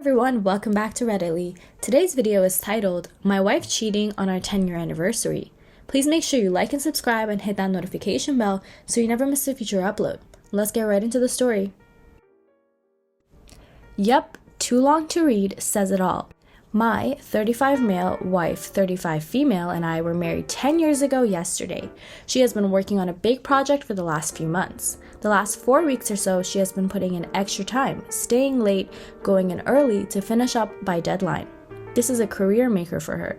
Everyone, welcome back to Redditly. Today's video is titled, My Wife Cheating on Our 10-Year Anniversary. Please make sure you like and subscribe and hit that notification bell so you never miss a future upload. Let's get right into the story. Yep, too long to read says it all. My 35 male wife, 35 female, and I were married 10 years ago yesterday. She has been working on a big project for the last few months. The last 4 weeks or so, she has been putting in extra time, staying late, going in early to finish up by deadline. This is a career maker for her.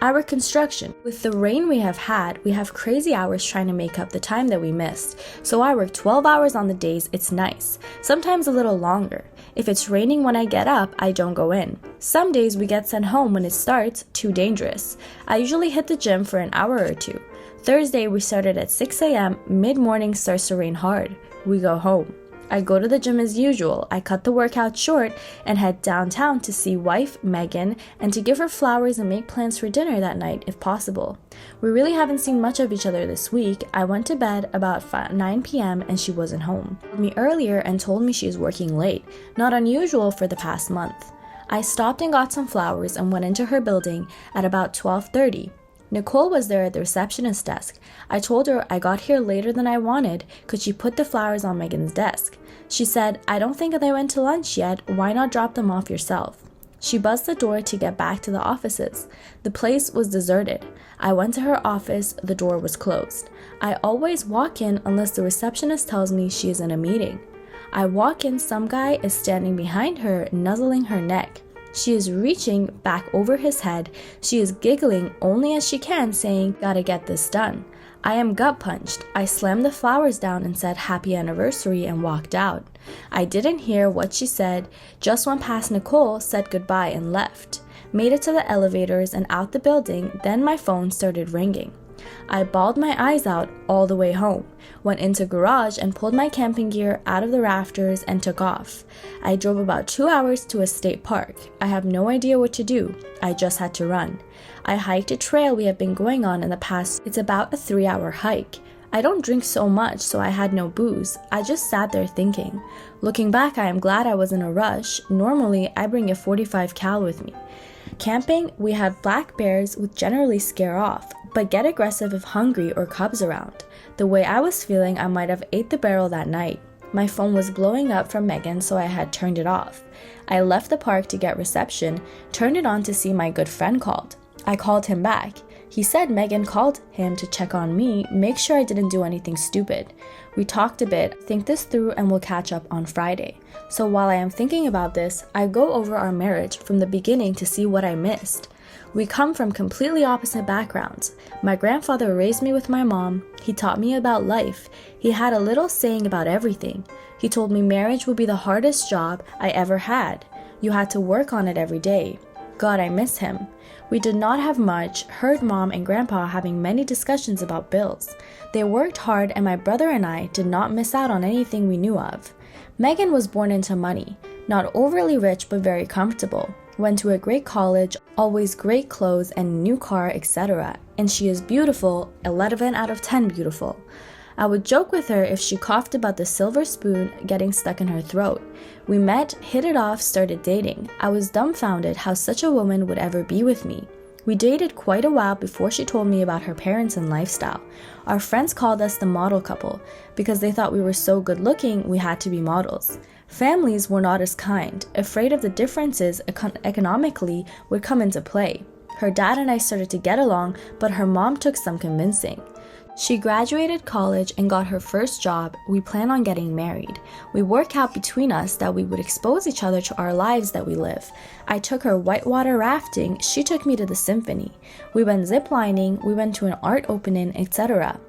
I work construction. With the rain we have had, we have crazy hours trying to make up the time that we missed. So I work 12 hours on the days it's nice, sometimes a little longer. If it's raining when I get up, I don't go in. Some days we get sent home when it starts, too dangerous. I usually hit the gym for an hour or two. Thursday we started at 6 a.m., mid-morning starts to rain hard. We go home. I go to the gym as usual. I cut the workout short and head downtown to see wife, Megan, and to give her flowers and make plans for dinner that night if possible. We really haven't seen much of each other this week. I went to bed about 9 p.m. and she wasn't home. She called me earlier and told me she is working late, not unusual for the past month. I stopped and got some flowers and went into her building at about 12:30. Nicole was there at the receptionist desk. I told her I got here later than I wanted. Could she put the flowers on Megan's desk? She said, I don't think they went to lunch yet. Why not drop them off yourself? She buzzed the door to get back to the offices. The place was deserted. I went to her office. The door was closed. I always walk in unless the receptionist tells me she is in a meeting. I walk in, some guy is standing behind her, nuzzling her neck. She is reaching back over his head. She is giggling only as she can, saying, Gotta get this done. I am gut punched. I slammed the flowers down and said happy anniversary and walked out. I didn't hear what she said, just went past Nicole, said goodbye and left. Made it to the elevators and out the building, then my phone started ringing. I bawled my eyes out all the way home, went into garage and pulled my camping gear out of the rafters and took off. I drove about 2 hours to a state park. I have no idea what to do. I just had to run. I hiked a trail we have been going on in the past. It's about a 3-hour hike. I don't drink so much, so I had no booze. I just sat there thinking. Looking back, I am glad I was in a rush. Normally, I bring a 45 cal with me. Camping, we have black bears which generally scare off, but get aggressive if hungry or cubs around. The way I was feeling, I might have ate the barrel that night. My phone was blowing up from Megan, so I had turned it off. I left the park to get reception, turned it on to see my good friend called. I called him back. He said Megan called him to check on me, make sure I didn't do anything stupid. We talked a bit, think this through, and we'll catch up on Friday. So while I am thinking about this, I go over our marriage from the beginning to see what I missed. We come from completely opposite backgrounds. My grandfather raised me with my mom. He taught me about life. He had a little saying about everything. He told me marriage would be the hardest job I ever had. You had to work on it every day. God, I miss him. We did not have much, heard mom and grandpa having many discussions about bills. They worked hard and my brother and I did not miss out on anything we knew of. Megan was born into money, not overly rich but very comfortable. Went to a great college, always great clothes and new car, etc. And she is beautiful, 11 out of 10 beautiful. I would joke with her if she coughed about the silver spoon getting stuck in her throat. We met, hit it off, started dating. I was dumbfounded how such a woman would ever be with me. We dated quite a while before she told me about her parents and lifestyle. Our friends called us the model couple because they thought we were so good looking we had to be models. Families were not as kind, afraid of the differences economically would come into play. Her dad and I started to get along, but her mom took some convincing. She graduated college and got her first job. We plan on getting married. We work out between us that we would expose each other to our lives that we live. I took her whitewater rafting. She took me to the symphony. We went ziplining. We went to an art opening, etc.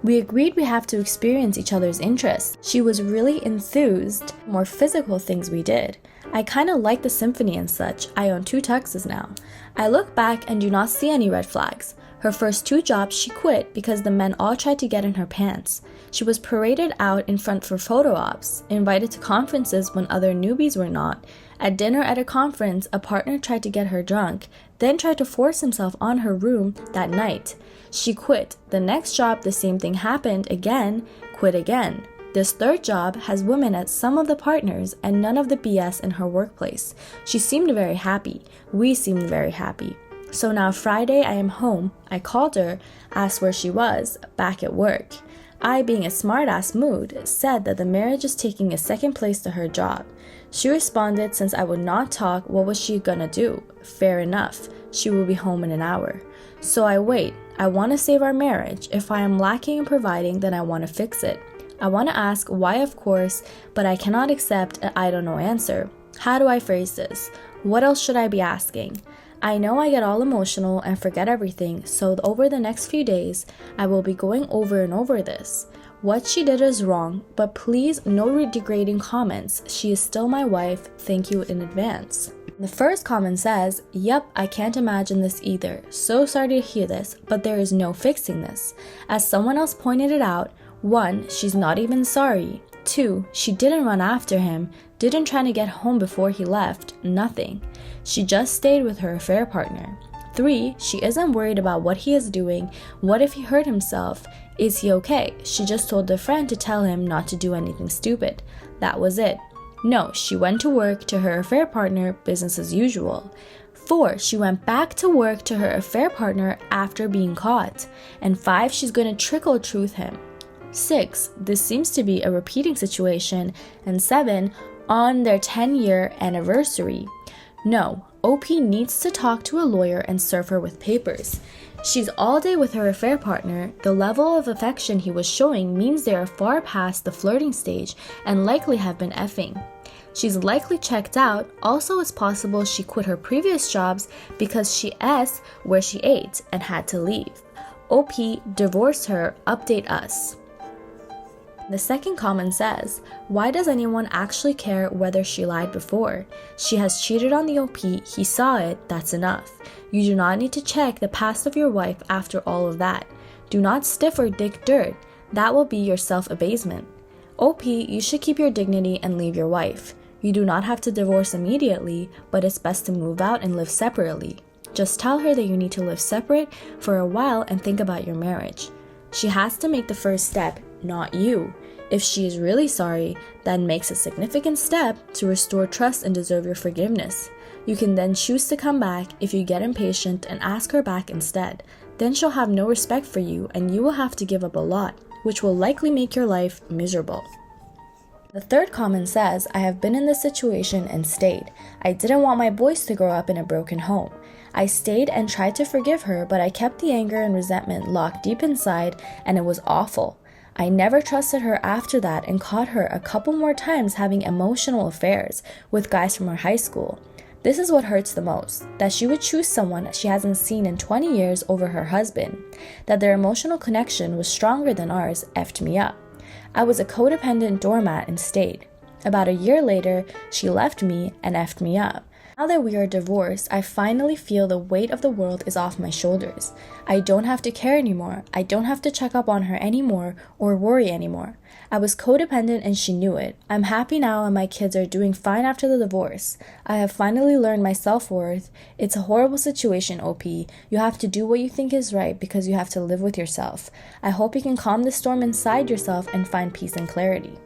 We agreed we have to experience each other's interests. She was really enthused. More physical things we did. I kinda like the symphony and such. I own 2 tuxes now. I look back and do not see any red flags. Her first 2 jobs she quit because the men all tried to get in her pants. She was paraded out in front for photo ops, invited to conferences when other newbies were not. At dinner at a conference, a partner tried to get her drunk, then tried to force himself on her room that night. She quit. The next job, the same thing happened again, quit again. This third job has women as some of the partners and none of the BS in her workplace. She seemed very happy. We seemed very happy. So now Friday I am home. I called her, asked where she was, back at work. I, being a smart-ass mood, said that the marriage is taking a second place to her job. She responded since I would not talk, what was she gonna do? Fair enough. She will be home in an hour. So I wait. I want to save our marriage. If I am lacking in providing, then I want to fix it. I want to ask why, of course, but I cannot accept an I don't know answer. How do I phrase this? What else should I be asking? I know I get all emotional and forget everything, so over the next few days, I will be going over and over this. What she did is wrong, but please no degrading comments. She is still my wife. Thank you in advance. The first comment says, "Yep, I can't imagine this either. So sorry to hear this, but there is no fixing this. As someone else pointed it out, 1, she's not even sorry. 2, she didn't run after him, didn't try to get home before he left, nothing. She just stayed with her affair partner. 3, she isn't worried about what he is doing. What if he hurt himself? Is he okay? She just told a friend to tell him not to do anything stupid. That was it. No, she went to work to her affair partner, business as usual. 4, she went back to work to her affair partner after being caught. And 5, she's going to trickle truth him. 6, this seems to be a repeating situation. And 7, on their 10-year anniversary. No, OP needs to talk to a lawyer and serve her with papers. She's all day with her affair partner. The level of affection he was showing means they are far past the flirting stage and likely have been effing. She's likely checked out. Also, it's possible she quit her previous jobs because she asked where she ate and had to leave. OP divorced her. Update us. The second comment says, why does anyone actually care whether she lied before? She has cheated on the OP, he saw it, that's enough. You do not need to check the past of your wife after all of that. Do not stiff or dig dirt. That will be your self-abasement. OP, you should keep your dignity and leave your wife. You do not have to divorce immediately, but it's best to move out and live separately. Just tell her that you need to live separate for a while and think about your marriage. She has to make the first step, not you. If she is really sorry, then makes a significant step to restore trust and deserve your forgiveness. You can then choose to come back if you get impatient and ask her back instead. Then she'll have no respect for you and you will have to give up a lot, which will likely make your life miserable. The third comment says, I have been in this situation and stayed. I didn't want my boys to grow up in a broken home. I stayed and tried to forgive her, but I kept the anger and resentment locked deep inside and it was awful. I never trusted her after that and caught her a couple more times having emotional affairs with guys from her high school. This is what hurts the most, that she would choose someone she hasn't seen in 20 years over her husband. That their emotional connection was stronger than ours effed me up. I was a codependent doormat and stayed. About a year later, she left me and effed me up. Now that we are divorced, I finally feel the weight of the world is off my shoulders. I don't have to care anymore. I don't have to check up on her anymore or worry anymore. I was codependent and she knew it. I'm happy now and my kids are doing fine after the divorce. I have finally learned my self-worth. It's a horrible situation, OP. You have to do what you think is right because you have to live with yourself. I hope you can calm the storm inside yourself and find peace and clarity.